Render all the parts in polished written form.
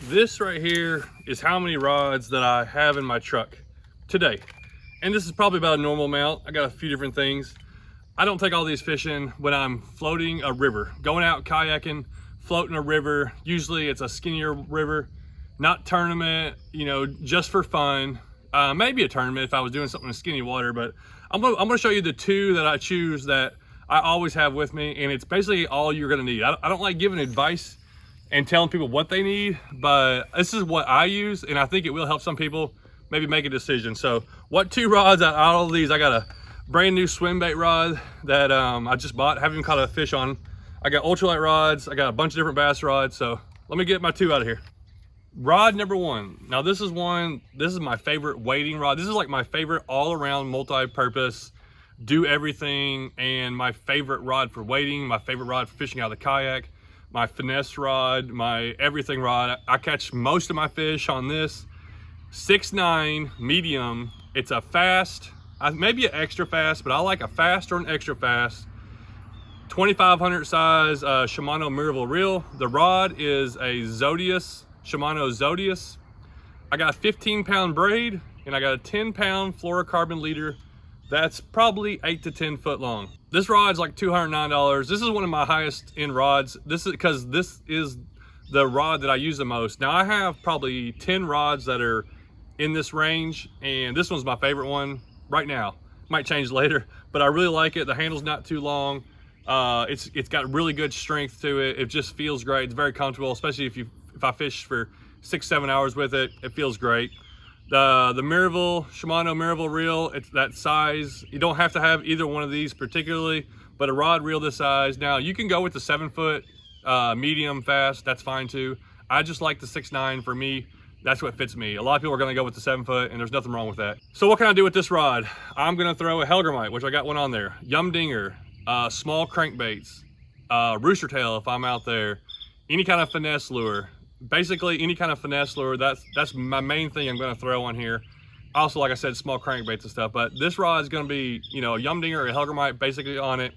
This right here is how many rods that I have in my truck today. And this is probably about a normal amount. I got a few different things. I don't take all these fishing when I'm floating a river. Going out kayaking, floating a river. Usually it's a skinnier river, not tournament, you know, just for fun. Maybe a tournament if I was doing something in skinny water, but I'm gonna show you the two that I choose that I always have with me, and it's basically all you're gonna need. I don't like giving advice and telling people what they need, but this is what I use, and I think it will help some people maybe make a decision. So what two rods out of all of these? I got a brand new swim bait rod that I just bought, haven't even caught a fish on. I got ultralight rods, I got a bunch of different bass rods, so let me get my two out of here. Rod number one. Now this is my favorite wading rod. This is like my favorite all-around multi-purpose, do everything, and my favorite rod for wading, my favorite rod for fishing out of the kayak, my finesse rod, my everything rod. I catch most of my fish on this. 6'9" medium. It's a fast, maybe an extra fast, but I like a fast or an extra fast. 2500 size Shimano Miracle reel. The rod is a Shimano Zodius. I got a 15-pound braid and I got a 10-pound fluorocarbon leader that's probably 8 to 10 foot long. This rod's like $209. This is one of my highest end rods. This is because this is the rod that I use the most. Now I have probably 10 rods that are in this range, and this one's my favorite one right now. Might change later, but I really like it. The handle's not too long. It's got really good strength to it. It just feels great. It's very comfortable, especially if I fish for 6-7 hours with it. It feels great. The Shimano Miracle reel, it's that size. You don't have to have either one of these particularly, but a rod reel this size. Now you can go with the 7-foot medium fast, that's fine too. I just like the 6'9" for me. That's what fits me. A lot of people are gonna go with the 7-foot, and there's nothing wrong with that. So what can I do with this rod? I'm gonna throw a Helgermite, which I got one on there, Yum Dinger, small crankbaits, rooster tail if I'm out there, any kind of finesse lure. Basically any kind of finesse lure. That's my main thing I'm going to throw on here. Also, like I said, small crankbaits and stuff, but this rod is going to be, you know, a Yum Dinger or a Helgermite basically on it,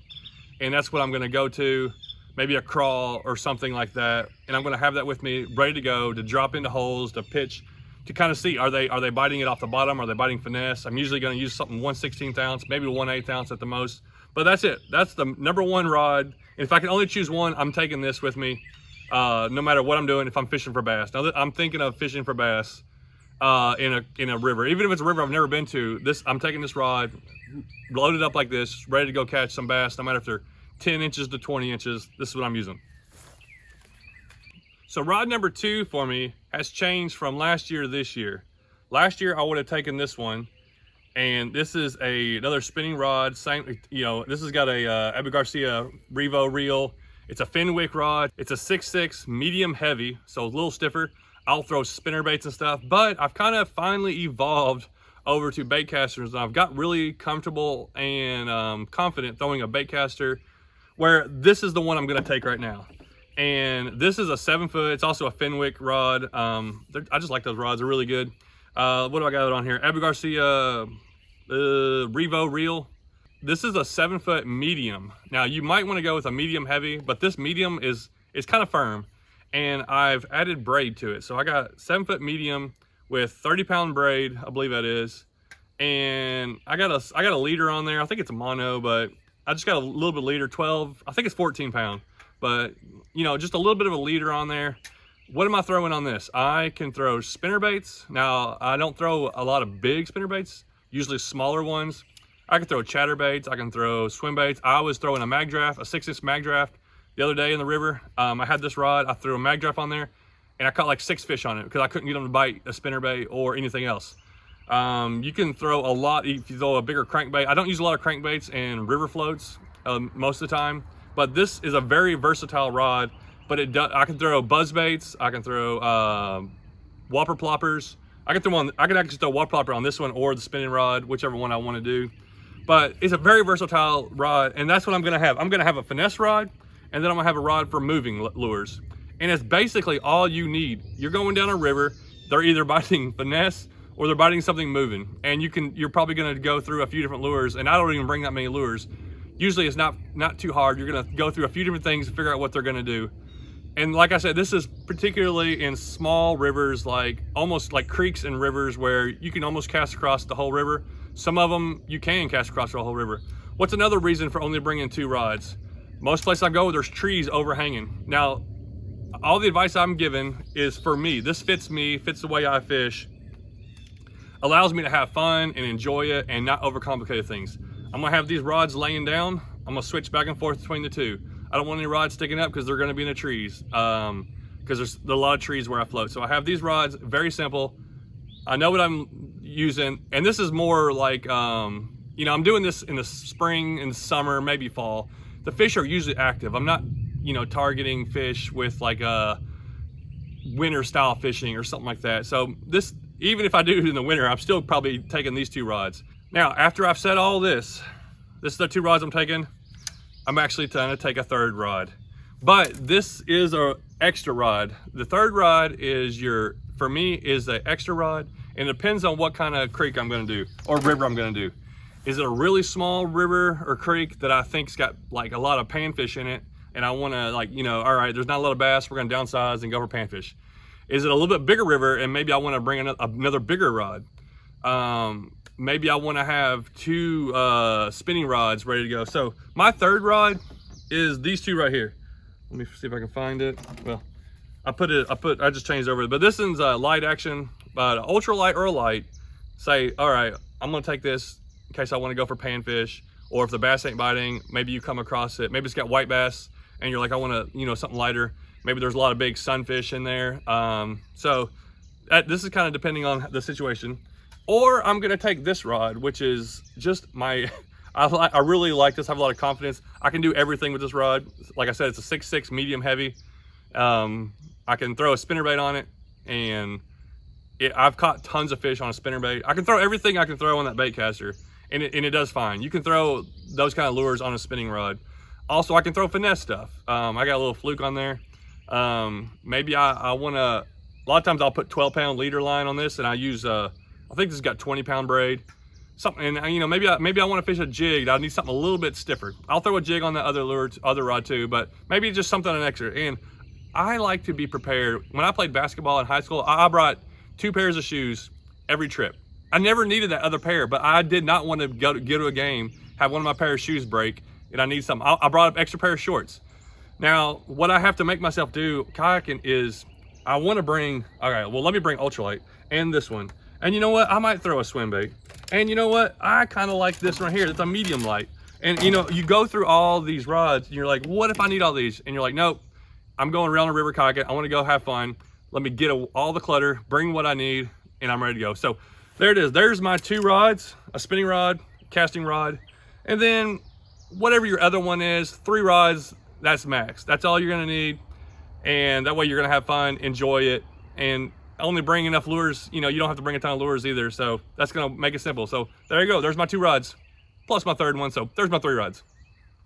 and that's what I'm going to go to. Maybe a crawl or something like that, and I'm going to have that with me ready to go, to drop into holes, to pitch, to kind of see, are they biting it off the bottom, are they biting finesse? I'm usually going to use something 1/16 ounce, maybe 1/8 ounce at the most, but that's it. That's the number one rod. And if I can only choose one, I'm taking this with me. No matter what I'm doing, if I'm fishing for bass. Now I'm thinking of fishing for bass in a river, even if it's a river I've never been to. I'm taking this rod, loaded up like this, ready to go catch some bass, no matter if they're 10 inches to 20 inches. This is what I'm using. So rod number two for me has changed from last year to this year. Last year I would have taken this one, and this is another spinning rod. Same, you know, this has got a Abu Garcia Revo reel. It's a Fenwick rod. It's a 6'6", medium heavy, so a little stiffer. I'll throw spinner baits and stuff, but I've kind of finally evolved over to bait casters, and I've got really comfortable and confident throwing a bait caster, where this is the one I'm gonna take right now. And this is a 7-foot, it's also a Fenwick rod. I just like those rods, they're really good. What do I got on here? Abu Garcia Revo reel. This is a 7-foot medium. Now you might want to go with a medium heavy, but this medium is kind of firm, and I've added braid to it. So I got 7-foot medium with 30-pound braid, I believe that is, and I got a leader on there. I think it's a mono, but I just got a little bit of leader, 12. I think it's 14 pound, but you know, just a little bit of a leader on there. What am I throwing on this? I can throw spinner baits. Now I don't throw a lot of big spinner baits, usually smaller ones. I can throw chatter baits, I can throw swim baits. I was throwing a mag draft, a 6-inch mag draft the other day in the river. I had this rod, I threw a mag draft on there, and I caught like 6 fish on it because I couldn't get them to bite a spinner bait or anything else. You can throw a lot if you throw a bigger crankbait. I don't use a lot of crankbaits and river floats most of the time, but this is a very versatile rod. But I can throw buzz baits, I can throw whopper ploppers. I can actually throw whopper plopper on this one or the spinning rod, whichever one I want to do. But it's a very versatile rod, and that's what I'm gonna have. I'm gonna have a finesse rod, and then I'm gonna have a rod for moving lures. And it's basically all you need. You're going down a river, they're either biting finesse or they're biting something moving. And you're probably gonna go through a few different lures, and I don't even bring that many lures. Usually it's not too hard. You're gonna go through a few different things to figure out what they're gonna do. And like I said, this is particularly in small rivers, like almost like creeks and rivers where you can almost cast across the whole river. Some of them you can cast across the whole river. What's another reason for only bringing 2 rods? Most places I go, there's trees overhanging. Now, all the advice I'm given is for me. This fits me, fits the way I fish, allows me to have fun and enjoy it and not overcomplicate things. I'm gonna have these rods laying down. I'm gonna switch back and forth between the 2. I don't want any rods sticking up because they're gonna be in the trees. Because there's a lot of trees where I float. So I have these rods, very simple. I know what I'm using. And this is more like, you know, I'm doing this in the spring and summer, maybe fall. The fish are usually active. I'm not, you know, targeting fish with like a winter style fishing or something like that. So this, even if I do it in the winter, I'm still probably taking these 2 rods. Now, after I've said all this is the 2 rods I'm taking. I'm actually trying to take a 3rd rod, but this is a extra rod. The 3rd rod is for me, is an extra rod, and it depends on what kind of creek I'm gonna do, or river I'm gonna do. Is it a really small river or creek that I think's got like a lot of panfish in it, and I wanna, like, you know, all right, there's not a lot of bass, we're gonna downsize and go for panfish. Is it a little bit bigger river, and maybe I wanna bring another bigger rod? Maybe I want to have 2 spinning rods ready to go. So my 3rd rod is these 2 right here. Let me see if I can find it. Well, I just changed over, but this one's light action, but ultra light or a light. Say, all right, I'm gonna take this in case I want to go for panfish, or if the bass ain't biting, maybe you come across it. Maybe it's got white bass, and you're like, I want to, you know, something lighter. Maybe there's a lot of big sunfish in there. So this is kind of depending on the situation. Or I'm gonna take this rod, which is just I really like this, I have a lot of confidence. I can do everything with this rod. Like I said, it's a 6'6" medium heavy. I can throw a spinnerbait on it, and I've caught tons of fish on a spinnerbait. I can throw everything I can throw on that bait caster, and it does fine. You can throw those kind of lures on a spinning rod. Also, I can throw finesse stuff. I got a little fluke on there. Maybe I wanna, a lot of times I'll put 12-pound leader line on this, and I use I think this has got 20-pound braid, something, and you know, maybe I want to fish a jig. I need something a little bit stiffer. I'll throw a jig on that other rod too, but maybe just something an extra. And I like to be prepared. When I played basketball in high school, I brought 2 pairs of shoes every trip. I never needed that other pair, but I did not want to go to a game, have one of my pair of shoes break, and I need something. I brought an extra pair of shorts. Now, what I have to make myself do kayaking is I want to bring, all right, well, let me bring ultralight and this one. And you know what? I might throw a swim bait. And you know what? I kind of like this right here. It's a medium light. And you know, you go through all these rods and you're like, what if I need all these? And you're like, nope, I'm going around the river kayaking. I want to go have fun. Let me get all the clutter, bring what I need, and I'm ready to go. So there it is. There's my 2 rods, a spinning rod, casting rod, and then whatever your other one is, 3 rods, that's max. That's all you're going to need. And that way you're going to have fun, enjoy it, and only bring enough lures. You know, you don't have to bring a ton of lures either. So that's going to make it simple. So there you go. There's my 2 rods plus my 3rd one. So there's my 3 rods.